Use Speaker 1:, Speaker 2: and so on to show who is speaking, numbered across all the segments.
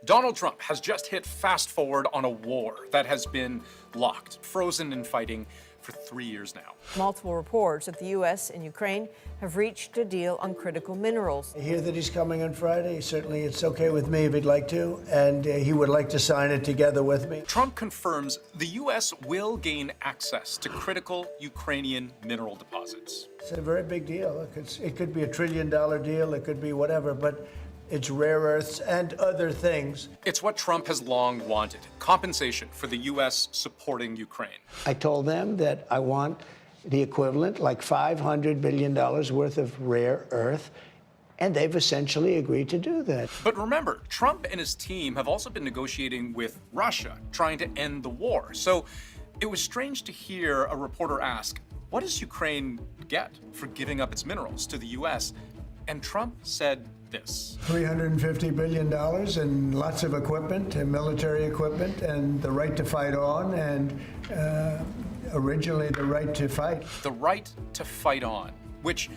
Speaker 1: Donald Trump has just hit fast forward on a war that has been locked, frozen in fighting for 3 years now.
Speaker 2: Multiple reports that the U.S. and Ukraine have reached a deal on critical minerals.
Speaker 3: I hear that he's coming on Friday. Certainly it's okay with me if he'd like to, and he would like to sign it together with me.
Speaker 1: Trump confirms the U.S. will gain access to critical Ukrainian mineral deposits.
Speaker 3: It's a very big deal. It could be $1 trillion deal, it could be whatever, but it's rare earths and other things.
Speaker 1: It's what Trump has long wanted, compensation for the U.S. supporting Ukraine.
Speaker 3: I told them that I want the equivalent, like $500 billion worth of rare earth, and they've essentially agreed to do that.
Speaker 1: But remember, Trump and his team have also been negotiating with Russia, trying to end the war. So it was strange to hear a reporter ask, what does Ukraine get for giving up its minerals to the U.S.? And Trump said this.
Speaker 3: $350 billion and lots of equipment and military equipment and the right to fight on and originally the right to fight.
Speaker 1: The right to fight on, which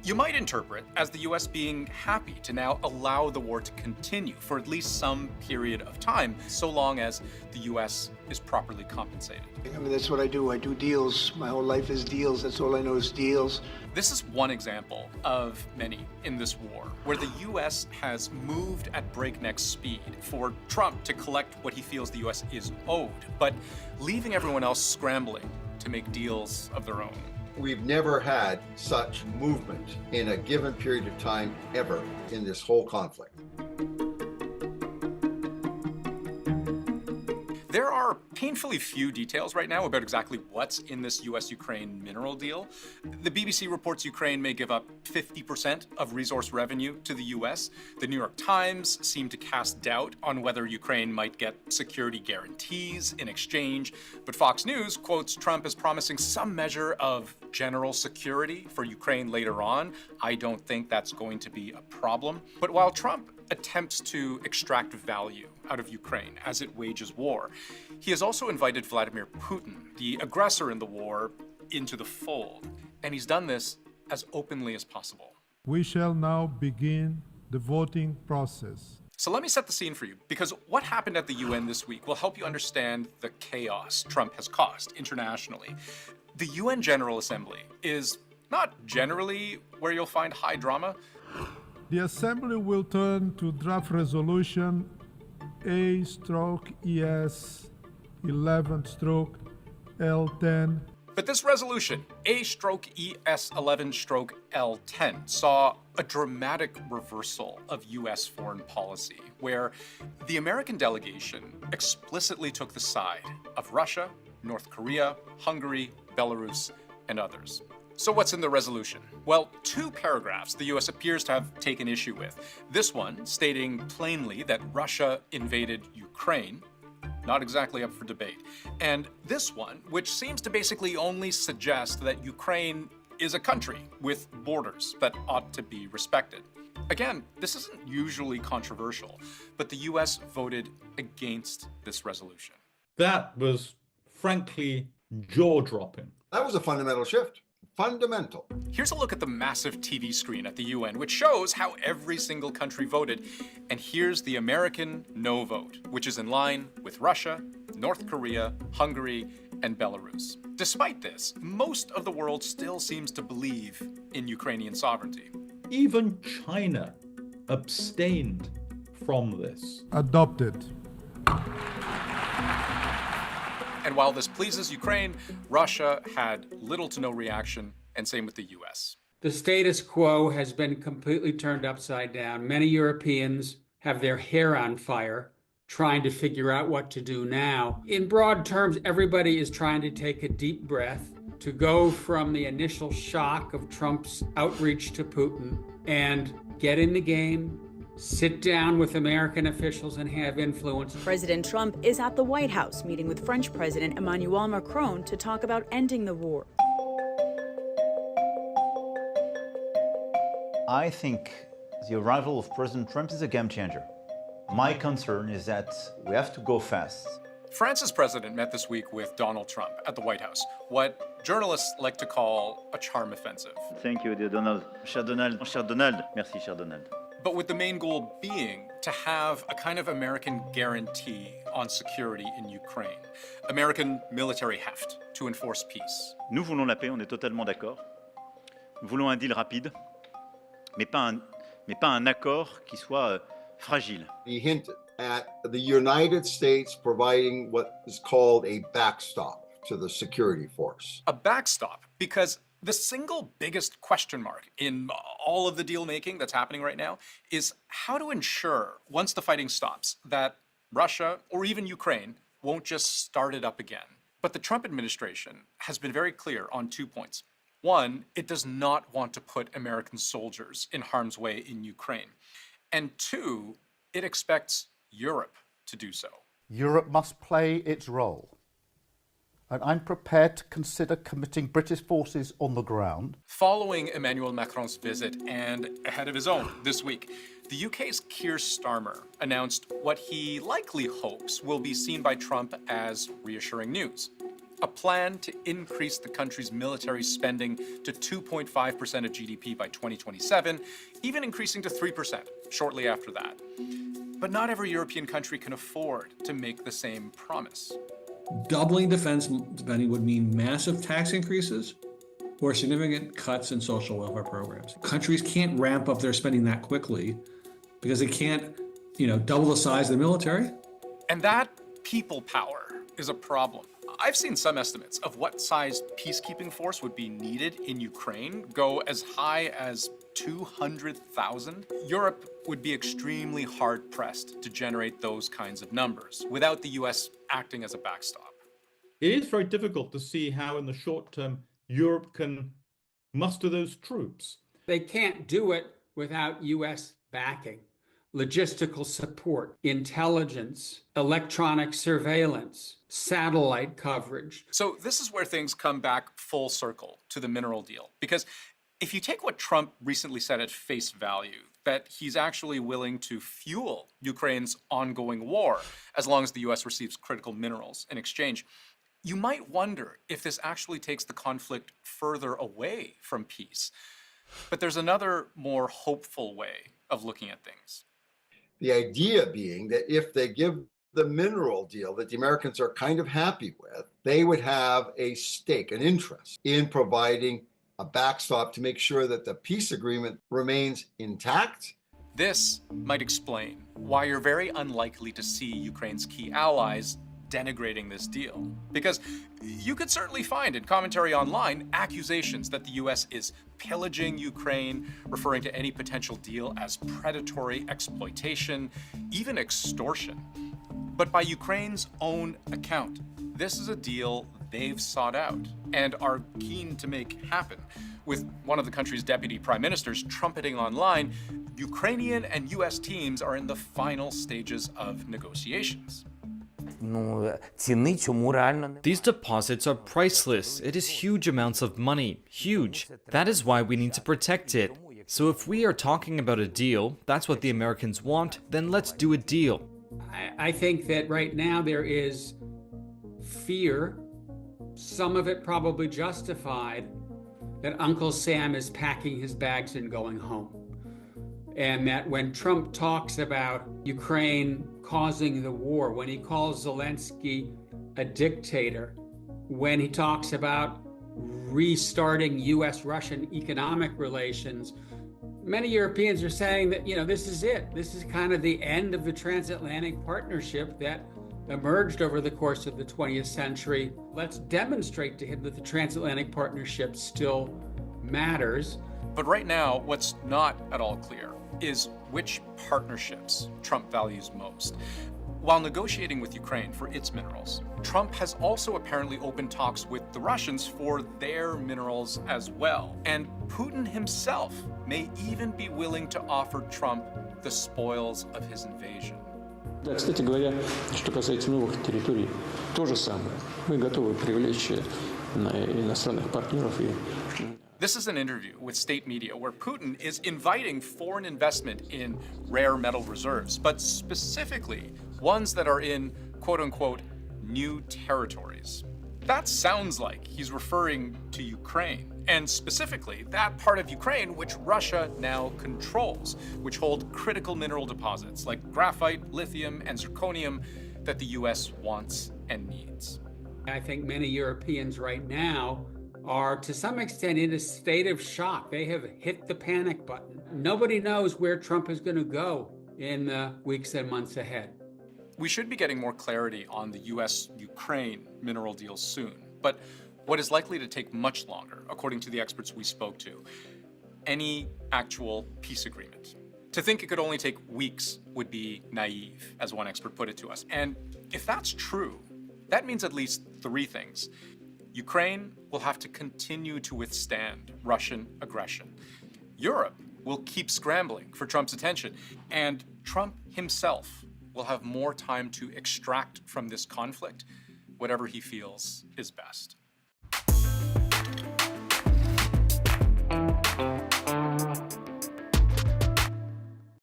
Speaker 1: you might interpret as the U.S. being happy to now allow the war to continue for at least some period of time, so long as the U.S. is properly compensated.
Speaker 3: I mean, that's what I do. I do deals. My whole life is deals. That's all I know is deals.
Speaker 1: This is one example of many in this war, where the U.S. has moved at breakneck speed for Trump to collect what he feels the U.S. is owed, but leaving everyone else scrambling to make deals of their own.
Speaker 4: We've never had such movement in a given period of time ever in this whole conflict.
Speaker 1: There are painfully few details right now about exactly what's in this U.S.-Ukraine mineral deal. The BBC reports Ukraine may give up 50% of resource revenue to the U.S. The New York Times seemed to cast doubt on whether Ukraine might get security guarantees in exchange. But Fox News quotes Trump as promising some measure of general security for Ukraine later on. I don't think that's going to be a problem. But while Trump attempts to extract value out of Ukraine as it wages war, he has also invited Vladimir Putin, the aggressor in the war, into the fold. And he's done this as openly as possible.
Speaker 5: We shall now begin the voting process.
Speaker 1: So let me set the scene for you, because what happened at the UN this week will help you understand the chaos Trump has caused internationally. The UN General Assembly is not generally where you'll find high drama.
Speaker 5: The Assembly will turn to draft resolution A/ES 11/L10.
Speaker 1: But this resolution, A/ES 11/L10, saw a dramatic reversal of U.S. foreign policy, where the American delegation explicitly took the side of Russia, North Korea, Hungary, Belarus, and others. So what's in the resolution? Well, 2 paragraphs the U.S. appears to have taken issue with. This one stating plainly that Russia invaded Ukraine, not exactly up for debate. And this one, which seems to basically only suggest that Ukraine is a country with borders that ought to be respected. Again, this isn't usually controversial, but the U.S. voted against this resolution.
Speaker 6: That was, frankly, jaw-dropping.
Speaker 4: That was a fundamental shift. Fundamental.
Speaker 1: Here's a look at the massive TV screen at the UN, which shows how every single country voted. And here's the American no vote, which is in line with Russia, North Korea, Hungary, and Belarus. Despite this, most of the world still seems to believe in Ukrainian sovereignty.
Speaker 6: Even China abstained from this.
Speaker 5: Adopted.
Speaker 1: And while this pleases Ukraine, Russia had little to no reaction, and same with the U.S.
Speaker 7: The status quo has been completely turned upside down. Many Europeans have their hair on fire trying to figure out what to do now. In broad terms, everybody is trying to take a deep breath to go from the initial shock of Trump's outreach to Putin and get in the game, sit down with American officials and have influence.
Speaker 8: President Trump is at the White House meeting with French President Emmanuel Macron to talk about ending the war.
Speaker 9: I think the arrival of President Trump is a game changer. My concern is that we have to go fast.
Speaker 1: France's president met this week with Donald Trump at the White House, what journalists like to call a charm offensive.
Speaker 9: Thank you, dear Donald. Cher Donald. Cher Donald. Merci, cher Donald.
Speaker 1: but with the main goal being to have a kind of American guarantee on security in Ukraine, American military heft to enforce peace.
Speaker 9: Nous voulons la paix, on est totalement d'accord. Nous voulons un deal rapide, mais pas un accord qui soit fragile.
Speaker 4: He hinted at the United States providing what is called a backstop to the security force.
Speaker 1: A backstop, because the single biggest question mark in all of the deal making that's happening right now is how to ensure, once the fighting stops, that Russia or even Ukraine won't just start it up again. But the Trump administration has been very clear on 2 points. One, it does not want to put American soldiers in harm's way in Ukraine. And two, it expects Europe to do so.
Speaker 10: Europe must play its role. And I'm prepared to consider committing British forces on the ground.
Speaker 1: Following Emmanuel Macron's visit and ahead of his own this week, the UK's Keir Starmer announced what he likely hopes will be seen by Trump as reassuring news. A plan to increase the country's military spending to 2.5% of GDP by 2027, even increasing to 3% shortly after that. But not every European country can afford to make the same promise.
Speaker 11: Doubling defense spending would mean massive tax increases or significant cuts in social welfare programs. Countries can't ramp up their spending that quickly because they can't, double the size of the military.
Speaker 1: And that people power is a problem. I've seen some estimates of what size peacekeeping force would be needed in Ukraine go as high as 200,000. Europe would be extremely hard-pressed to generate those kinds of numbers without the US acting as a backstop.
Speaker 6: It is very difficult to see how in the short term Europe can muster those troops.
Speaker 7: They can't do it without US backing. Logistical support, intelligence, electronic surveillance, satellite coverage.
Speaker 1: So this is where things come back full circle to the mineral deal. Because if you take what Trump recently said at face value, that he's actually willing to fuel Ukraine's ongoing war as long as the US receives critical minerals in exchange, you might wonder if this actually takes the conflict further away from peace. But there's another more hopeful way of looking at things.
Speaker 4: The idea being that if they give the mineral deal that the Americans are kind of happy with, they would have a stake, an interest in providing a backstop to make sure that the peace agreement remains intact.
Speaker 1: This might explain why you're very unlikely to see Ukraine's key allies denigrating this deal. Because you could certainly find in commentary online accusations that the US is pillaging Ukraine, referring to any potential deal as predatory exploitation, even extortion. But by Ukraine's own account, this is a deal they've sought out and are keen to make happen, with one of the country's deputy prime ministers trumpeting online, Ukrainian and US teams are in the final stages of negotiations.
Speaker 12: These deposits are priceless. It is huge amounts of money. Huge. That is why we need to protect it. So if we are talking about a deal, that's what the Americans want, then let's do a deal.
Speaker 7: I think that right now there is fear, some of it probably justified, that Uncle Sam is packing his bags and going home. And that when Trump talks about Ukraine causing the war, when he calls Zelenskyy a dictator, when he talks about restarting US-Russian economic relations, many Europeans are saying that, this is it. This is kind of the end of the transatlantic partnership that emerged over the course of the 20th century. Let's demonstrate to him that the transatlantic partnership still matters.
Speaker 1: But right now, what's not at all clear is which partnerships Trump values most. While negotiating with Ukraine for its minerals, Trump has also apparently opened talks with the Russians for their minerals as well. And Putin himself may even be willing to offer Trump the spoils of his invasion.
Speaker 13: Кстати говоря, что касается новых территорий, то же самое. Мы готовы привлечь иностранных партнеров.
Speaker 1: This is an interview with state media where Putin is inviting foreign investment in rare metal reserves, but specifically ones that are in, quote unquote, new territories. That sounds like he's referring to Ukraine, and specifically that part of Ukraine which Russia now controls, which hold critical mineral deposits like graphite, lithium, and zirconium that the US wants and needs.
Speaker 7: I think many Europeans right now are to some extent in a state of shock. They have hit the panic button. Nobody knows where Trump is going to go in the weeks and months ahead.
Speaker 1: We should be getting more clarity on the US-Ukraine mineral deal soon, but what is likely to take much longer, according to the experts we spoke to, any actual peace agreement. To think it could only take weeks would be naive, as one expert put it to us. And if that's true, that means at least three things. Ukraine will have to continue to withstand Russian aggression. Europe will keep scrambling for Trump's attention, and Trump himself will have more time to extract from this conflict whatever he feels is best.